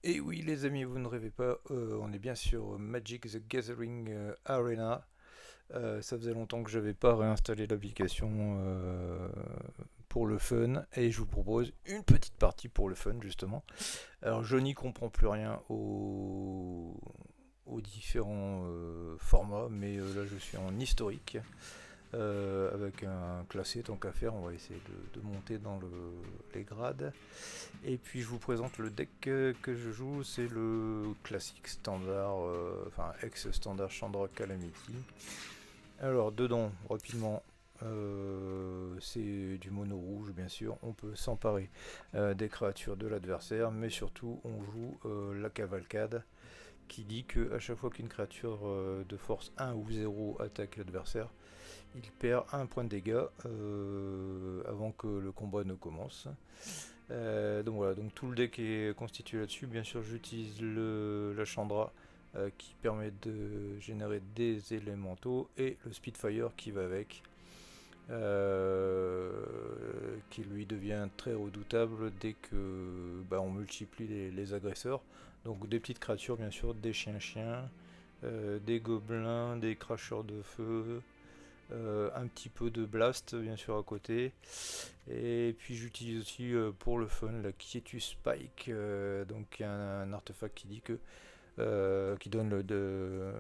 Et oui les amis, vous ne rêvez pas, on est bien sur Magic the Gathering Arena. Ça faisait longtemps que je n'avais pas réinstallé l'application pour le fun et je vous propose une petite partie pour le fun justement. Alors je n'y comprends plus rien aux différents formats, mais là je suis en historique. Avec un classé tant qu'à faire, on va essayer de monter dans les grades. Et puis je vous présente le deck que je joue, c'est le classique standard, enfin ex-standard Chandra Calamity. Alors dedans, rapidement, c'est du mono rouge bien sûr, on peut s'emparer des créatures de l'adversaire, mais surtout on joue la cavalcade qui dit que à chaque fois qu'une créature de force 1 ou 0 attaque l'adversaire, il perd un point de dégâts avant que le combat ne commence. Donc voilà, donc tout le deck est constitué là-dessus. Bien sûr, j'utilise la Chandra qui permet de générer des élémentaux et le Spitfire qui va avec, qui lui devient très redoutable dès que on multiplie les agresseurs. Donc des petites créatures, bien sûr, des chiens-chiens, des gobelins, des cracheurs de feu, un petit peu de blast bien sûr à côté, et puis j'utilise aussi pour le fun la Quietus Spike, donc un artefact qui dit que qui donne le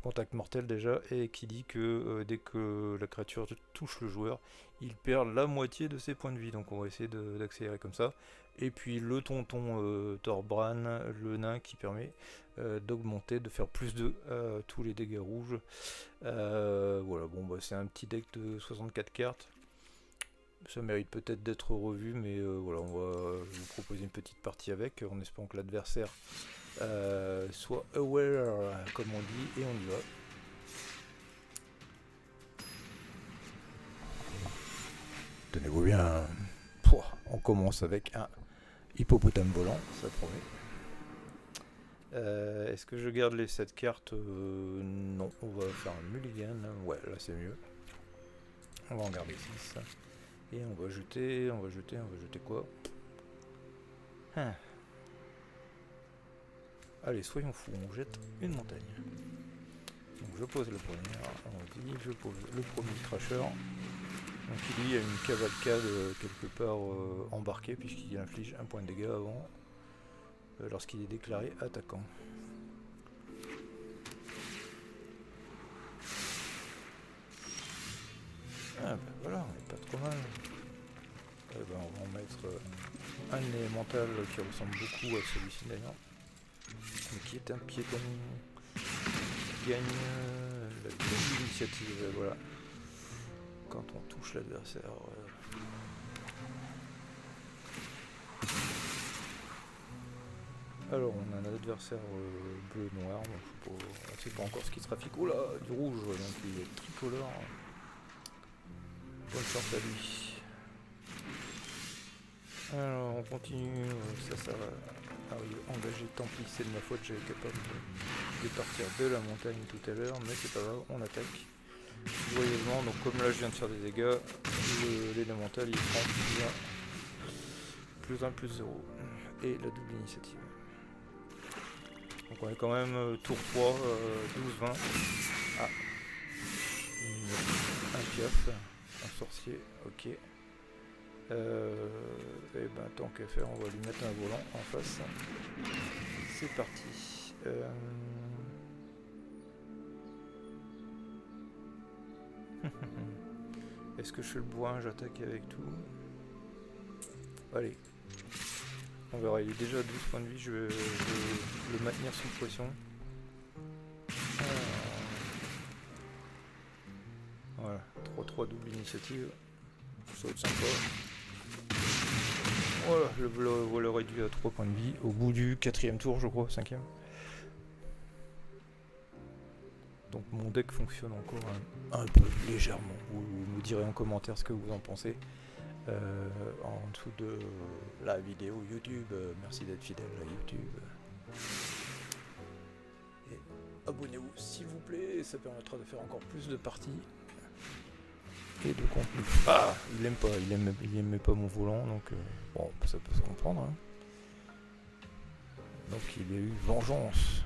contact mortel déjà, et qui dit que dès que la créature touche le joueur, il perd la moitié de ses points de vie. Donc on va essayer d'accélérer comme ça. Et puis le tonton Torbran, le nain, qui permet d'augmenter, de faire plus de tous les dégâts rouges. Voilà, bon c'est un petit deck de 64 cartes. Ça mérite peut-être d'être revu, mais voilà, je vous proposer une petite partie avec, en espérant que l'adversaire soit aware, comme on dit, et on y va. Tenez-vous bien. On commence avec un hippopotame volant, ça promet. Est-ce que je garde les 7 cartes? Non, on va faire un mulligan. Ouais, là c'est mieux. On va en garder 6. Et on va jeter quoi? Allez, soyons fous, on jette une montagne. Donc je pose le premier, on dit, je pose le premier crasher. Donc lui a une cavalcade quelque part embarquée, puisqu'il inflige un point de dégâts avant, lorsqu'il est déclaré attaquant. Ah ben voilà, on est pas trop mal. On va en mettre un élémental qui ressemble beaucoup à celui-ci d'ailleurs, mais qui est un piéton qui gagne l'initiative, voilà. Quand on touche l'adversaire. Alors on a un adversaire bleu-noir, on ne sait pas encore ce qui trafique. Oh là, du rouge, donc il est tricolore. Bonne chance à lui. Alors on continue, ça va. Ah oui, engagé, tant pis, c'est de ma faute, j'avais capable de partir de la montagne tout à l'heure, mais c'est pas grave, on attaque joyeusement. Donc comme là je viens de faire des dégâts, l'élémental il prend plus 1, plus 0. Et la double initiative. Donc on est quand même tour 3, 12-20. Ah, un piof, un sorcier, ok. Et ben tant qu'à faire, on va lui mettre un volant en face. C'est parti. Est-ce que je fais le bourrin, j'attaque avec tout? Allez. On verra, il est déjà à 12 points de vie, je vais le maintenir sous pression. Voilà, 3-3 double initiative. Ça va être sympa. Voilà, le voilà réduit à 3 points de vie au bout du 4ème tour, je crois, 5ème. Donc mon deck fonctionne encore un peu légèrement. Vous me direz en commentaire ce que vous en pensez en dessous de la vidéo YouTube. Merci d'être fidèle à YouTube. Et abonnez-vous s'il vous plaît, ça permettra de faire encore plus de parties et de contenu. Ah, il aime pas mon volant, donc bon, ça peut se comprendre. Hein. Donc il y a eu vengeance.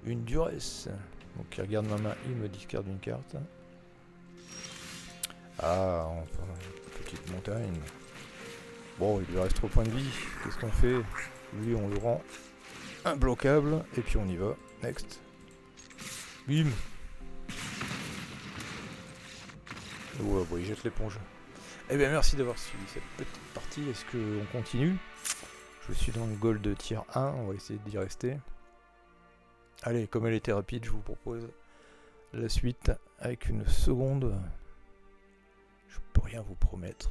Une duresse. Donc il regarde ma main, il me discarde une carte. Ah, enfin, petite montagne. Bon, il lui reste 3 points de vie. Qu'est-ce qu'on fait? Lui, on le rend imbloquable. Et puis on y va. Next. Bim. Ouais, bon, il jette l'éponge. Eh bien, merci d'avoir suivi cette petite partie. Est-ce qu'on continue? Je suis dans le gold tier 1. On va essayer d'y rester. Allez, comme elle était rapide, je vous propose la suite avec une seconde. Je peux rien vous promettre.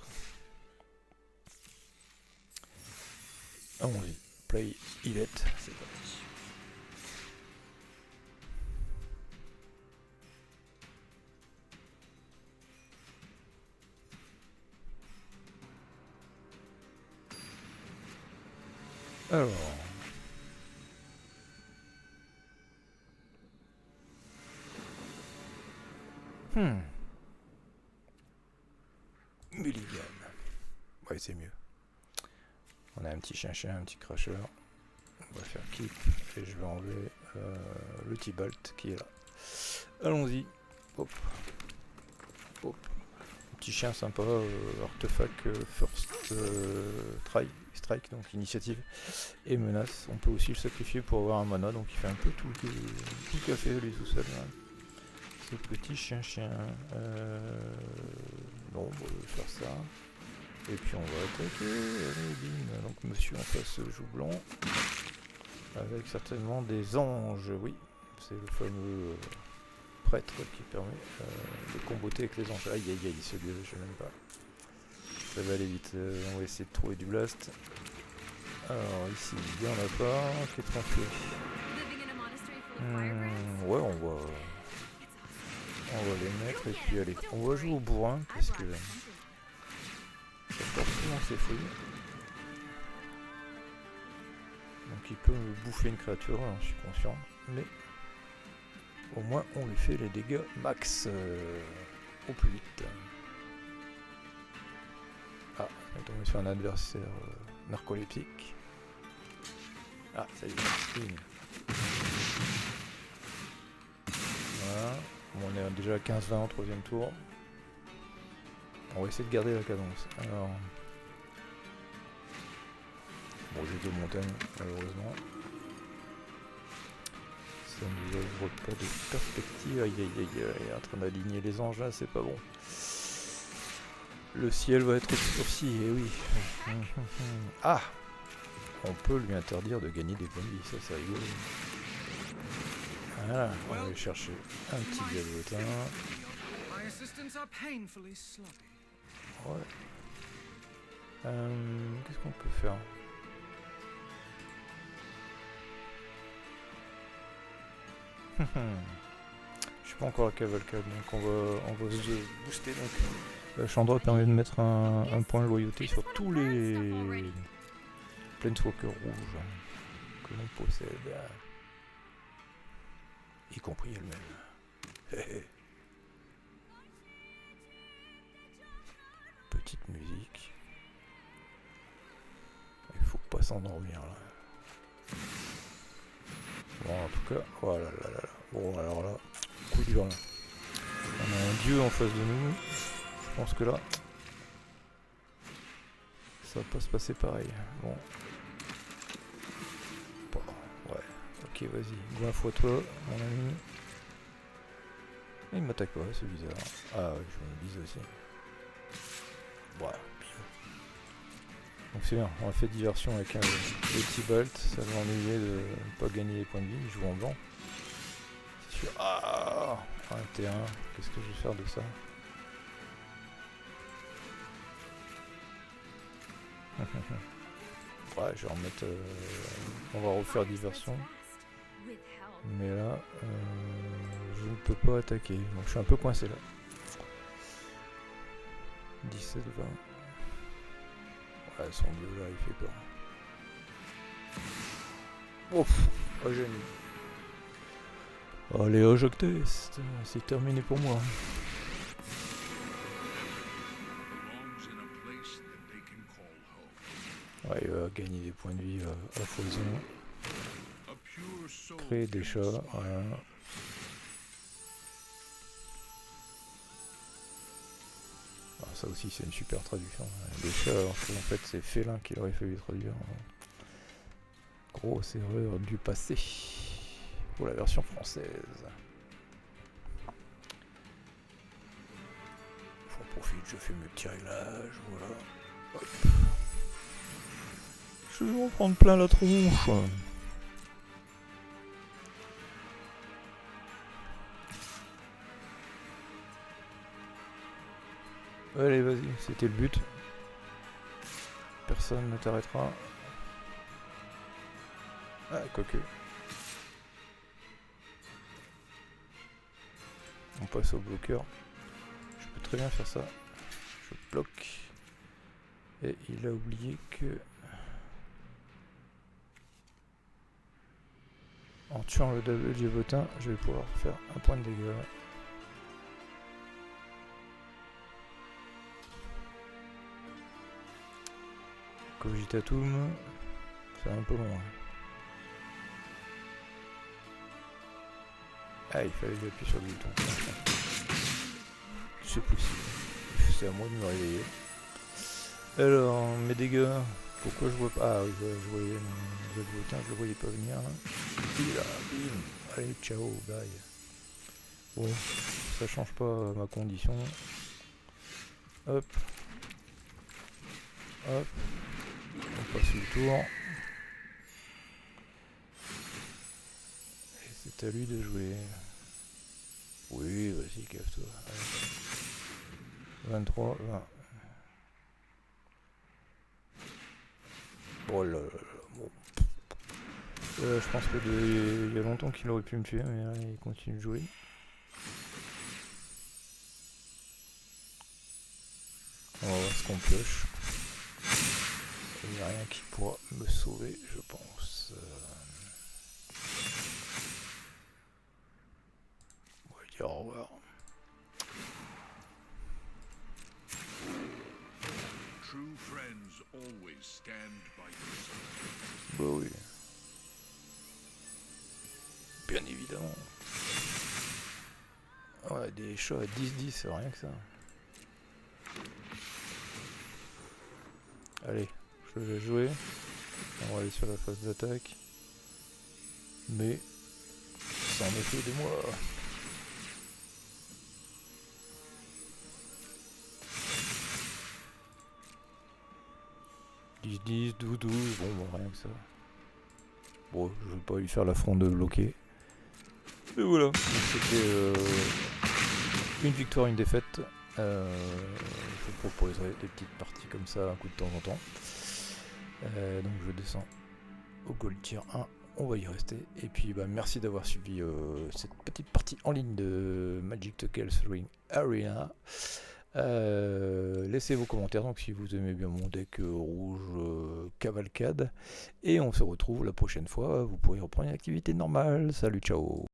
Allons-y. Play Yvette. C'est parti. Alors. Mulligan. Ouais, c'est mieux. On a un petit chien, un petit cracheur. On va faire keep et je vais enlever le Tibalt qui est là. Allons-y. Hop. Hop. Un petit chien sympa. Artefact first try. Strike, donc initiative et menace. On peut aussi le sacrifier pour avoir un mana, donc il fait un peu tout le café lui tout seul. Hein. Ce petit chien. Non, on va faire ça. Et puis on va attaquer. Allez, bim. Donc monsieur en face joue blanc. Avec certainement des anges. Oui, c'est le fameux prêtre qui permet de comboter avec les anges. Aïe aïe aïe, celui-là je n'aime pas. Ça va aller vite. On va essayer de trouver du blast. Alors ici, il y en a pas. Qu'est-ce qu'on fait? Ouais, on va les mettre et puis allez, on va jouer au bourrin parce que forcément c'est fouillé. Donc il peut me bouffer une créature, j'en suis conscient, mais au moins on lui fait les dégâts max au plus vite. Ah, on est tombé sur un adversaire narcoleptique. Ah, ça y est, voilà, on est déjà à 15-20 au troisième tour. On va essayer de garder la cadence. Alors, bon, j'ai deux montagnes, malheureusement. Ça ne nous ouvre pas de perspective. Aïe aïe aïe aïe, en train d'aligner les anges là, c'est pas bon. Le ciel va être obscurci, et oui. Ah! On peut lui interdire de gagner des points de vie, ça c'est rigolo. Voilà, on va aller chercher un petit diablotin. Ouais. Qu'est-ce qu'on peut faire? Je suis pas encore à cavalcade, donc on va se booster. Donc la Chandra permet de mettre un point de loyauté sur tous les Planeswalkers rouges que l'on possède, y compris elle-même. Petite musique. Il faut pas s'endormir là. Bon, en tout cas, voilà, là. Bon, alors là, coup dur là. On a un dieu en face de nous. Je pense que là, ça va pas se passer pareil. Bon. Ouais. Ok, vas-y. Goinfre-toi, mon ami. Il m'attaque pas, c'est bizarre. Ah ouais, je me bise aussi. Voilà. Donc c'est bien, on a fait diversion avec un Tibalt, ça m'a ennuyé de ne pas gagner des points de vie, il joue en blanc. C'est sûr. Ah, un T1, qu'est-ce que je vais faire de ça? Ouais, je vais remettre. On va refaire diversion. Mais là, je ne peux pas attaquer, donc je suis un peu coincé là. 17, 20. Ouais, son dieu là, il fait peur. Ouf, oh génie. Allez, Ojocté, c'est terminé pour moi. Ouais, il va gagner des points de vie à foison. Créer des chats, voilà. Ah, ça aussi c'est une super traduction. Des chats, alors qu'en fait c'est félin qu'il aurait fallu traduire. Grosse erreur du passé. Pour la version française. J'en profite, je fais mes petits réglages, voilà. Hop. Je vais en prendre plein la tronche. Allez, vas-y, c'était le but. Personne ne t'arrêtera. Ah, quoique. On passe au bloqueur. Je peux très bien faire ça. Je bloque. Et il a oublié que... En tuant le double diabotin, je vais pouvoir faire un point de dégâts. Cogitatum, c'est un peu long. Ah, il fallait appuyer sur le bouton. C'est possible. C'est à moi de me réveiller. Alors, mes dégâts. Pourquoi je vois pas... Ah oui, je voyais le bouton, je le voyais pas venir. Et là, bim. Allez, ciao, bye. Bon, ça change pas ma condition. Hop. Hop. On passe le tour. Et c'est à lui de jouer. Oui, vas-y, cave-toi. 23, 20. Oh là là là, bon. Je pense que il y a longtemps qu'il aurait pu me tuer, mais là, il continue de jouer. On va voir ce qu'on pioche. Il n'y a rien qui pourra me sauver, je pense. On va dire au revoir. Bah oui. Bien évidemment. Ouais, des chats à 10-10, c'est rien que ça. Allez, je vais jouer. On va aller sur la phase d'attaque. Mais, sans méfier de moi. 10-10, 12-12, bon, rien que ça. Bon, je vais pas lui faire l'affront de bloquer. Et voilà, c'était une victoire, une défaite. Je vous proposerai des petites parties comme ça, un coup de temps en temps. Donc je descends au Gold Tier 1, on va y rester. Et puis bah, merci d'avoir suivi cette petite partie en ligne de Magic the Gathering Arena. Laissez vos commentaires donc si vous aimez bien mon deck rouge cavalcade. Et on se retrouve la prochaine fois, vous pourrez reprendre une activité normale. Salut, ciao.